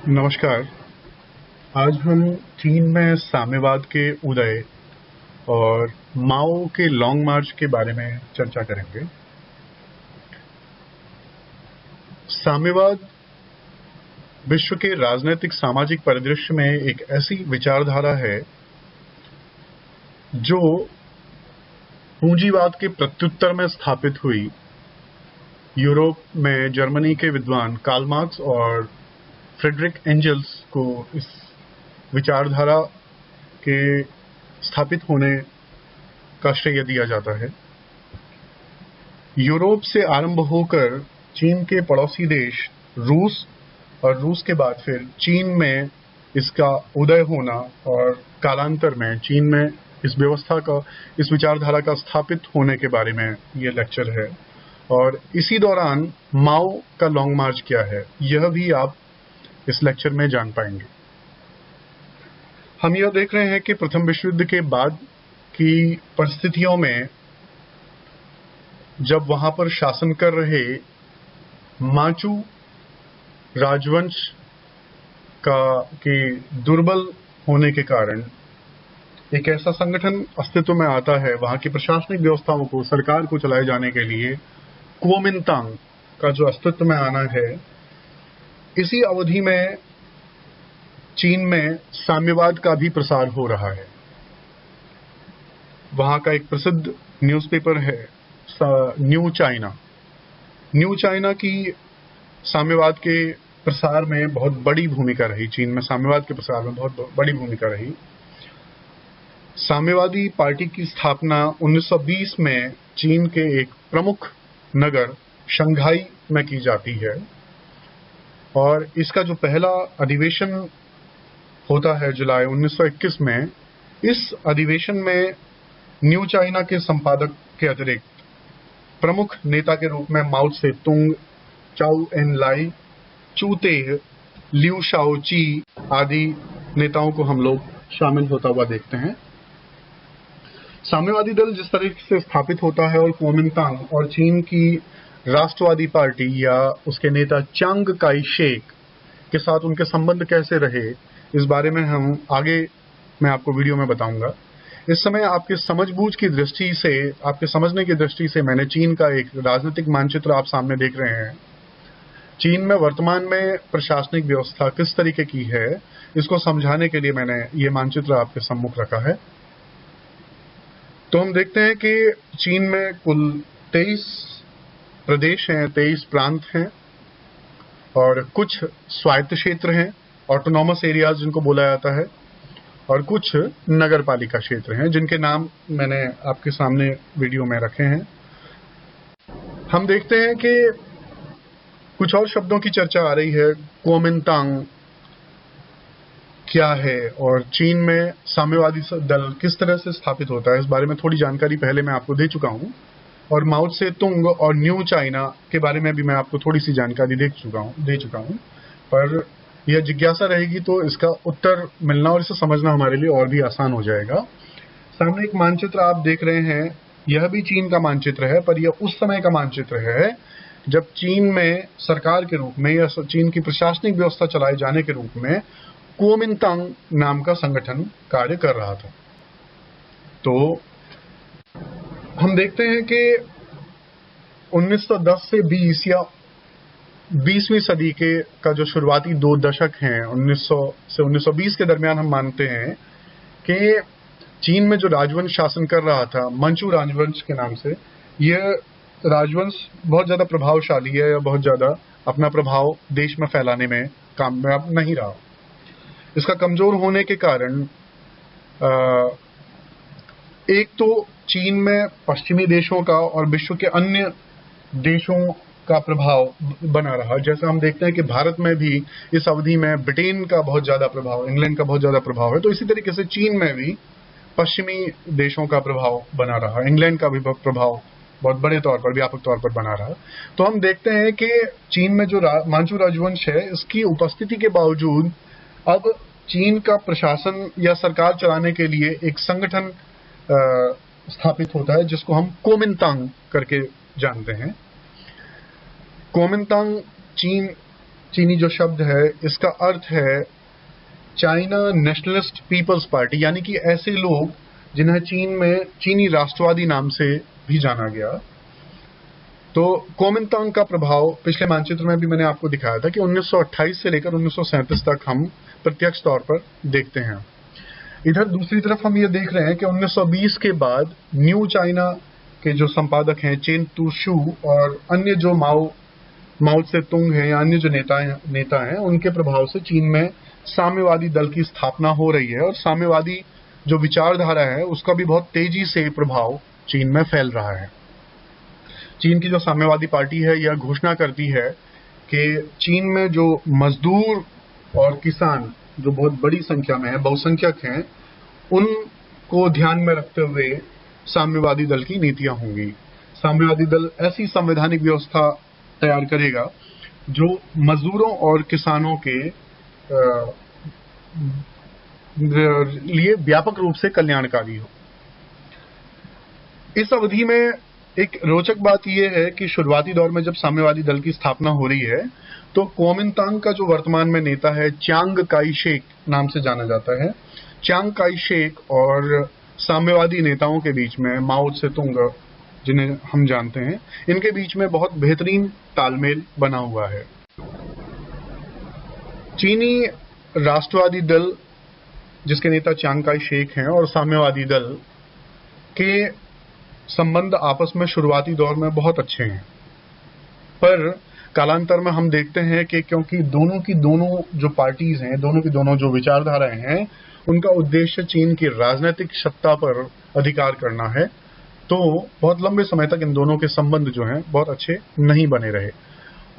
नमस्कार। आज हम चीन में साम्यवाद के उदय और माओ के लॉन्ग मार्च के बारे में चर्चा करेंगे। साम्यवाद विश्व के राजनीतिक सामाजिक परिदृश्य में एक ऐसी विचारधारा है जो पूंजीवाद के प्रत्युत्तर में स्थापित हुई। यूरोप में जर्मनी के विद्वान कार्ल मार्क्स और फ्रेडरिक एंजल्स को इस विचारधारा के स्थापित होने का श्रेय दिया जाता है। यूरोप से आरंभ होकर चीन के पड़ोसी देश रूस और रूस के बाद फिर चीन में इसका उदय होना और कालांतर में चीन में इस व्यवस्था का, इस विचारधारा का स्थापित होने के बारे में ये लेक्चर है। और इसी दौरान माओ का लॉन्ग मार्च क्या है, यह भी आप इस लेक्चर में जान पाएंगे। हम यह देख रहे हैं कि प्रथम विश्व युद्ध के बाद की परिस्थितियों में जब वहां पर शासन कर रहे माचू राजवंश के दुर्बल होने के कारण एक ऐसा संगठन अस्तित्व में आता है वहां की प्रशासनिक व्यवस्थाओं को, सरकार को चलाए जाने के लिए कुओमिंतांग का जो अस्तित्व में आना है। इसी अवधि में चीन में साम्यवाद का भी प्रसार हो रहा है। वहां का एक प्रसिद्ध न्यूज़पेपर है न्यू चाइना। न्यू चाइना की साम्यवाद के प्रसार में बहुत बड़ी भूमिका रही। चीन में साम्यवाद के प्रसार में बहुत बड़ी भूमिका रही। साम्यवादी पार्टी की स्थापना 1920 में चीन के एक प्रमुख नगर शंघाई में की जाती है और इसका जो पहला अधिवेशन होता है जुलाई 1921 में, इस अधिवेशन में न्यू चाइना के संपादक के अतिरिक्त प्रमुख नेता के रूप में माओ त्से तुंग, चाउ एन लाई, चू ते, लिu शाओची आदि नेताओं को हम लोग शामिल होता हुआ देखते हैं। साम्यवादी दल जिस तरह से स्थापित होता है और कुओमिंतांग और चीन की राष्ट्रवादी पार्टी या उसके नेता चांग काई शेक के साथ उनके संबंध कैसे रहे, इस बारे में हम आगे मैं आपको वीडियो में बताऊंगा। इस समय आपके समझबूझ की दृष्टि से, आपके समझने की दृष्टि से मैंने चीन का एक राजनीतिक मानचित्र आप सामने देख रहे हैं। चीन में वर्तमान में प्रशासनिक व्यवस्था किस तरीके की है, इसको समझाने के लिए मैंने ये मानचित्र आपके सम्मुख रखा है। तो हम देखते हैं कि चीन में कुल 23 प्रदेश हैं, 23 प्रांत हैं और कुछ स्वायत्त क्षेत्र हैं, ऑटोनॉमस एरियाज जिनको बोला जाता है, और कुछ नगर पालिका क्षेत्र हैं जिनके नाम मैंने आपके सामने वीडियो में रखे हैं। हम देखते हैं कि कुछ और शब्दों की चर्चा आ रही है। कुओमिंतांग क्या है और चीन में साम्यवादी दल किस तरह से स्थापित होता है, इस बारे में थोड़ी जानकारी पहले मैं आपको दे चुका हूं। और माओ त्से तुंग और न्यू चाइना के बारे में भी मैं आपको थोड़ी सी जानकारी दे चुका हूं। पर यह जिज्ञासा रहेगी तो इसका उत्तर मिलना और इसे समझना हमारे लिए और भी आसान हो जाएगा। सामने एक मानचित्र आप देख रहे हैं, यह भी चीन का मानचित्र है, पर यह उस समय का मानचित्र है जब चीन में सरकार के रूप में या चीन की प्रशासनिक व्यवस्था चलाए जाने के रूप में कुओमिंतांग नाम का संगठन कार्य कर रहा था। तो हम देखते हैं कि 1910 से 20 या 20वीं सदी के का जो शुरुआती 2 दशक हैं, 1900 से 1920 के दरमियान, हम मानते हैं कि चीन में जो राजवंश शासन कर रहा था मंचू राजवंश के नाम से, यह राजवंश बहुत ज्यादा प्रभावशाली है या बहुत ज्यादा अपना प्रभाव देश में फैलाने में कामयाब नहीं रहा। इसका कमजोर होने के कारण एक तो चीन में पश्चिमी देशों का और विश्व के अन्य देशों का प्रभाव बना रहा। जैसे हम देखते हैं कि भारत में भी इस अवधि में ब्रिटेन का बहुत ज्यादा प्रभाव, इंग्लैंड का बहुत ज्यादा प्रभाव है, तो इसी तरीके से चीन में भी पश्चिमी देशों का प्रभाव बना रहा, इंग्लैंड का भी प्रभाव बहुत बड़े तौर पर, व्यापक तौर पर बना रहा। तो हम देखते हैं कि चीन में जो मांचू राजवंश है, इसकी उपस्थिति के बावजूद अब चीन का प्रशासन या सरकार चलाने के लिए एक संगठन स्थापित होता है जिसको हम कुओमिंतांग करके जानते हैं। कुओमिंतांग चीन चीनी जो शब्द है इसका अर्थ है चाइना नेशनलिस्ट पीपल्स पार्टी, यानी कि ऐसे लोग जिन्हें चीन में चीनी राष्ट्रवादी नाम से भी जाना गया। तो कुओमिंतांग का प्रभाव पिछले मानचित्र में भी मैंने आपको दिखाया था कि 1928 से लेकर 1937 तक हम प्रत्यक्ष तौर पर देखते हैं। इधर दूसरी तरफ हम ये देख रहे हैं कि 1920 के बाद न्यू चाइना के जो संपादक हैं चेन तू शू और अन्य जो माओ से तुंग हैं या अन्य जो नेता हैं उनके प्रभाव से चीन में साम्यवादी दल की स्थापना हो रही है और साम्यवादी जो विचारधारा है उसका भी बहुत तेजी से प्रभाव चीन में फैल रहा है। चीन की जो साम्यवादी पार्टी है यह घोषणा करती है कि चीन में जो मजदूर और किसान जो बहुत बड़ी संख्या में है, बहुसंख्यक हैं, उनको ध्यान में रखते हुए साम्यवादी दल की नीतियां होंगी। साम्यवादी दल ऐसी संवैधानिक व्यवस्था तैयार करेगा जो मजदूरों और किसानों के लिए व्यापक रूप से कल्याणकारी हो। इस अवधि में एक रोचक बात यह है कि शुरुआती दौर में जब साम्यवादी दल की स्थापना हो रही है तो कुओमिंतांग का जो वर्तमान में नेता है चियांग काई शेक नाम से जाना जाता है। चियांग काई शेक और साम्यवादी नेताओं के बीच में माओ से तुंग जिन्हें हम जानते हैं, इनके बीच में बहुत बेहतरीन तालमेल बना हुआ है। चीनी राष्ट्रवादी दल जिसके नेता चियांग काई शेक हैं और साम्यवादी दल के संबंध आपस में शुरुआती दौर में बहुत अच्छे हैं, पर कालांतर में हम देखते हैं कि क्योंकि दोनों की दोनों जो पार्टीज हैं, दोनों की दोनों जो विचारधाराएं हैं, उनका उद्देश्य चीन की राजनीतिक सत्ता पर अधिकार करना है, तो बहुत लंबे समय तक इन दोनों के संबंध जो हैं बहुत अच्छे नहीं बने रहे।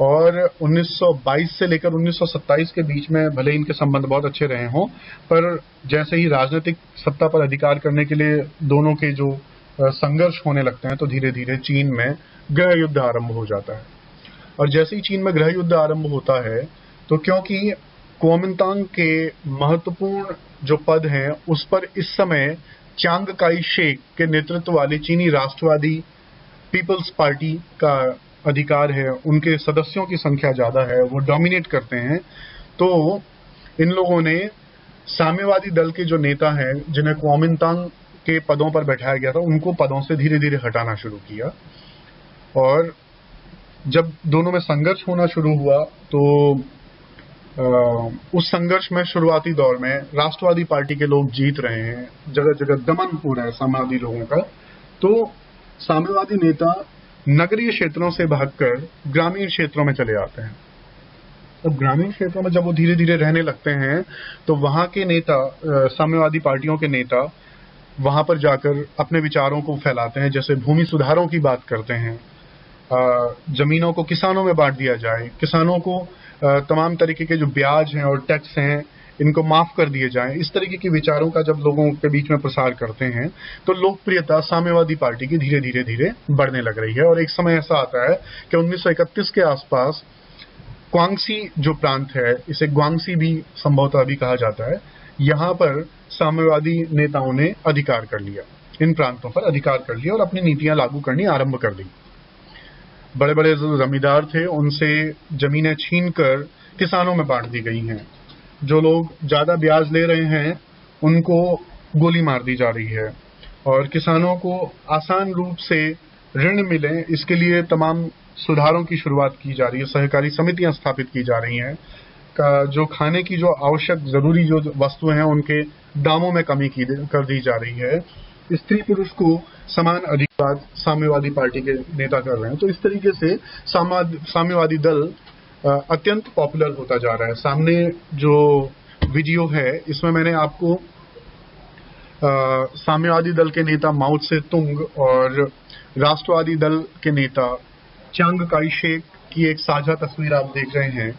और 1922 से लेकर 1927 के बीच में भले इनके संबंध बहुत अच्छे रहे हों, पर जैसे ही राजनीतिक सत्ता पर अधिकार करने के लिए दोनों के जो संघर्ष होने लगते हैं तो धीरे धीरे चीन में गृह युद्ध आरंभ हो जाता है। और जैसे ही चीन में गृह युद्ध आरंभ होता है तो क्योंकि कुओमिंतांग के महत्वपूर्ण जो पद हैं उस पर इस समय चियांग काई शेक के नेतृत्व वाली चीनी राष्ट्रवादी पीपल्स पार्टी का अधिकार है, उनके सदस्यों की संख्या ज्यादा है, वो डोमिनेट करते हैं, तो इन लोगों ने साम्यवादी दल के जो नेता हैं जिन्हें कुओमिंतांग के पदों पर बैठाया गया था उनको पदों से धीरे धीरे हटाना शुरू किया। और जब दोनों में संघर्ष होना शुरू हुआ तो उस संघर्ष में शुरुआती दौर में राष्ट्रवादी पार्टी के लोग जीत रहे हैं, जगह जगह दमन हो रहा है साम्यवादी लोगों का। तो साम्यवादी नेता नगरीय क्षेत्रों से भागकर ग्रामीण क्षेत्रों में चले आते हैं। अब ग्रामीण क्षेत्रों में जब वो धीरे धीरे रहने लगते हैं तो वहां के नेता, साम्यवादी पार्टियों के नेता वहां पर जाकर अपने विचारों को फैलाते हैं, जैसे भूमि सुधारों की बात करते हैं, जमीनों को किसानों में बांट दिया जाए, किसानों को तमाम तरीके के जो ब्याज हैं और टैक्स हैं इनको माफ कर दिए जाएं। इस तरीके के विचारों का जब लोगों के बीच में प्रसार करते हैं तो लोकप्रियता साम्यवादी पार्टी की धीरे धीरे बढ़ने लग रही है। और एक समय ऐसा आता है कि 1931 के आसपास ग्वांगसी जो प्रांत है, इसे ग्वांगसी भी संभवतः अभी कहा जाता है, यहाँ पर साम्यवादी नेताओं ने अधिकार कर लिया, इन प्रांतों पर अधिकार कर लिया और अपनी नीतियां लागू करनी आरंभ कर दी। बड़े बड़े जो जमींदार थे उनसे जमीनें छीनकर किसानों में बांट दी गई हैं। जो लोग ज्यादा ब्याज ले रहे हैं उनको गोली मार दी जा रही है और किसानों को आसान रूप से ऋण मिले इसके लिए तमाम सुधारों की शुरुआत की जा रही है। सहकारी समितियां स्थापित की जा रही हैं, जो खाने की जो आवश्यक जरूरी जो वस्तुएं हैं उनके दामों में कमी कर दी जा रही है। स्त्री पुरुष को समान अधिकार साम्यवादी पार्टी के नेता कर रहे हैं। तो इस तरीके से साम्यवादी दल अत्यंत पॉपुलर होता जा रहा है। सामने जो वीडियो है इसमें मैंने आपको साम्यवादी दल के नेता माओ से तुंग और राष्ट्रवादी दल के नेता चियांग काई शेक की एक साझा तस्वीर आप देख रहे हैं।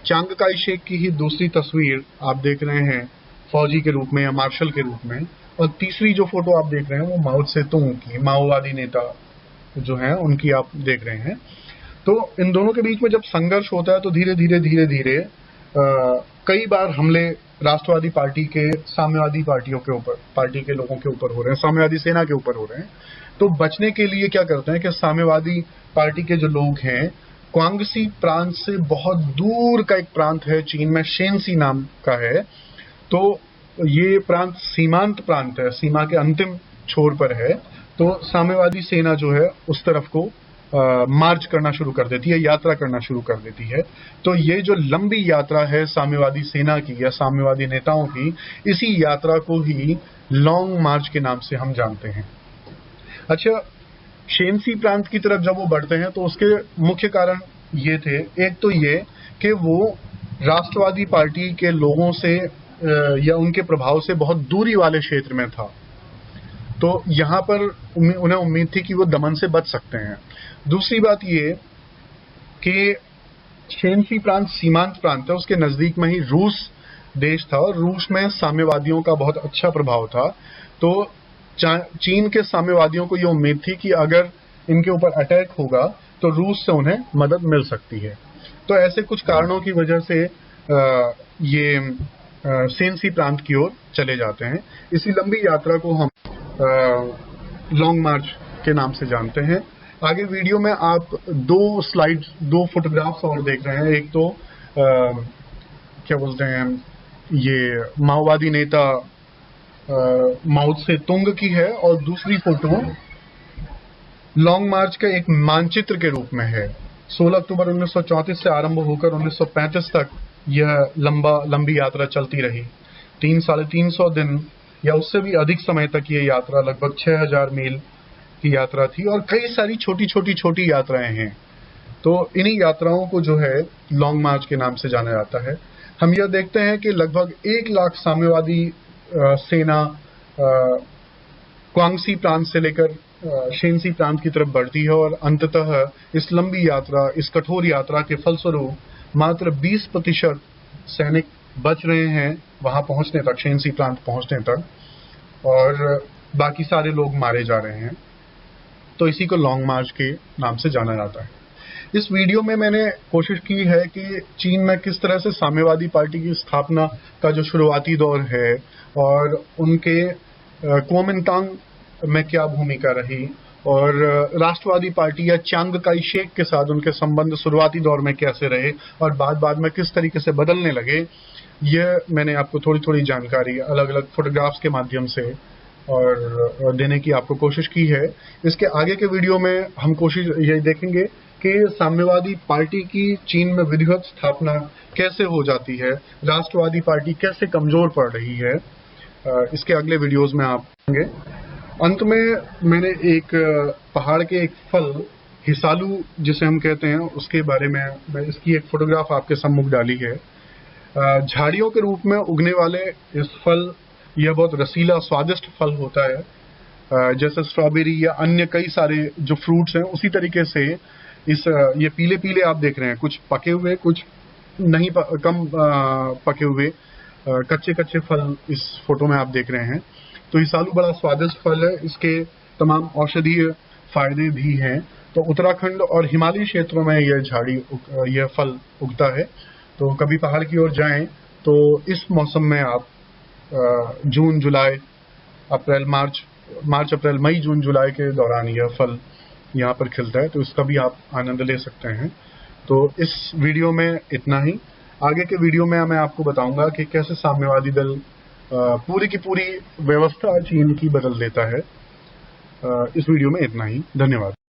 चियांग काई शेक की ही दूसरी तस्वीर आप देख रहे हैं फौजी के रूप में या मार्शल के रूप में, और तीसरी जो फोटो आप देख रहे हैं वो माओ से तुंग की, माओवादी नेता जो है उनकी आप देख रहे हैं। तो इन दोनों के बीच में जब संघर्ष होता है तो धीरे धीरे कई बार हमले राष्ट्रवादी पार्टी के साम्यवादी पार्टियों के ऊपर, पार्टी के लोगों के ऊपर हो रहे हैं, साम्यवादी सेना के ऊपर हो रहे हैं। तो बचने के लिए क्या करते हैं कि साम्यवादी पार्टी के जो लोग हैं क्वांगसी प्रांत से बहुत दूर का एक प्रांत है चीन में, शेनसी नाम का है। तो ये प्रांत सीमांत प्रांत है, सीमा के अंतिम छोर पर है। तो साम्यवादी सेना जो है उस तरफ को मार्च करना शुरू कर देती है, यात्रा करना शुरू कर देती है। तो ये जो लंबी यात्रा है साम्यवादी सेना की या साम्यवादी नेताओं की, इसी यात्रा को ही लॉन्ग मार्च के नाम से हम जानते हैं। अच्छा, शेनसी प्रांत की तरफ जब वो बढ़ते हैं तो उसके मुख्य कारण ये थे, एक तो ये कि वो राष्ट्रवादी पार्टी के लोगों से या उनके प्रभाव से बहुत दूरी वाले क्षेत्र में था। तो यहां पर उन्हें उम्मीद थी कि वो दमन से बच सकते हैं। दूसरी बात ये कि शेनसी प्रांत सीमांत प्रांत है, उसके नजदीक में ही रूस देश था और रूस में साम्यवादियों का बहुत अच्छा प्रभाव था। तो चीन के साम्यवादियों को यह उम्मीद थी कि अगर इनके ऊपर अटैक होगा तो रूस से उन्हें मदद मिल सकती है। तो ऐसे कुछ कारणों की वजह से ये शेनसी प्रांत की ओर चले जाते हैं। इसी लंबी यात्रा को हम लॉन्ग मार्च के नाम से जानते हैं। आगे वीडियो में आप दो स्लाइड्स, दो फोटोग्राफ्स और देख रहे हैं। एक तो क्या बोलते हैं, ये माओवादी नेता माओ से तुंग की है और दूसरी फोटो लॉन्ग मार्च का एक मानचित्र के रूप में है। 16 अक्टूबर 1934 से आरंभ होकर 1935 तक यह लंबी यात्रा चलती रही। 300-350 दिन या उससे भी अधिक समय तक ये यात्रा, लगभग 6000 मील की यात्रा थी और कई सारी छोटी यात्राएं हैं। तो इन्हीं यात्राओं को जो है लॉन्ग मार्च के नाम से जाना जाता है। हम यह देखते हैं कि लगभग 1 लाख साम्यवादी सेना क्वांगसी प्रांत से लेकर शेनसी प्रांत की तरफ बढ़ती है और अंततः इस लंबी यात्रा, इस कठोर यात्रा के फलस्वरूप मात्र 20% सैनिक बच रहे हैं वहां पहुंचने तक, शेनसी प्रांत पहुंचने तक, और बाकी सारे लोग मारे जा रहे हैं। तो इसी को लॉन्ग मार्च के नाम से जाना जाता है। इस वीडियो में मैंने कोशिश की है कि चीन में किस तरह से साम्यवादी पार्टी की स्थापना का जो शुरुआती दौर है और उनके कुओमिंतांग में क्या भूमिका रही और राष्ट्रवादी पार्टी या चांग काई शेक के साथ उनके संबंध शुरुआती दौर में कैसे रहे और बाद में किस तरीके से बदलने लगे, यह मैंने आपको थोड़ी जानकारी अलग अलग फोटोग्राफ्स के माध्यम से और देने की आपको कोशिश की है। इसके आगे के वीडियो में हम कोशिश यही देखेंगे कि साम्यवादी पार्टी की चीन में विधिवत स्थापना कैसे हो जाती है, राष्ट्रवादी पार्टी कैसे कमजोर पड़ रही है। इसके अगले वीडियोस में आप देखेंगे। अंत में मैंने एक पहाड़ के एक फल हिसालू जिसे हम कहते हैं उसके बारे में इसकी एक फोटोग्राफ आपके सम्मुख डाली है। झाड़ियों के रूप में उगने वाले इस फल, यह बहुत रसीला स्वादिष्ट फल होता है। जैसे स्ट्रॉबेरी या अन्य कई सारे जो फ्रूट्स हैं उसी तरीके से ये पीले आप देख रहे हैं, कुछ पके हुए, कुछ नहीं कम पके हुए कच्चे फल इस फोटो में आप देख रहे हैं। तो हिसालू बड़ा स्वादिष्ट फल है, इसके तमाम औषधीय फायदे भी हैं। तो उत्तराखंड और हिमालयी क्षेत्रों में यह फल उगता है। तो कभी पहाड़ की ओर जाएं तो इस मौसम में आप जून जुलाई अप्रैल मार्च अप्रैल मई जून जुलाई के दौरान यह फल यहाँ पर खिलता है, तो इसका भी आप आनंद ले सकते हैं। तो इस वीडियो में इतना ही। आगे के वीडियो में मैं आपको बताऊंगा कि कैसे साम्यवादी दल पूरी की पूरी व्यवस्था चीन की बदल देता है। इस वीडियो में इतना ही। धन्यवाद।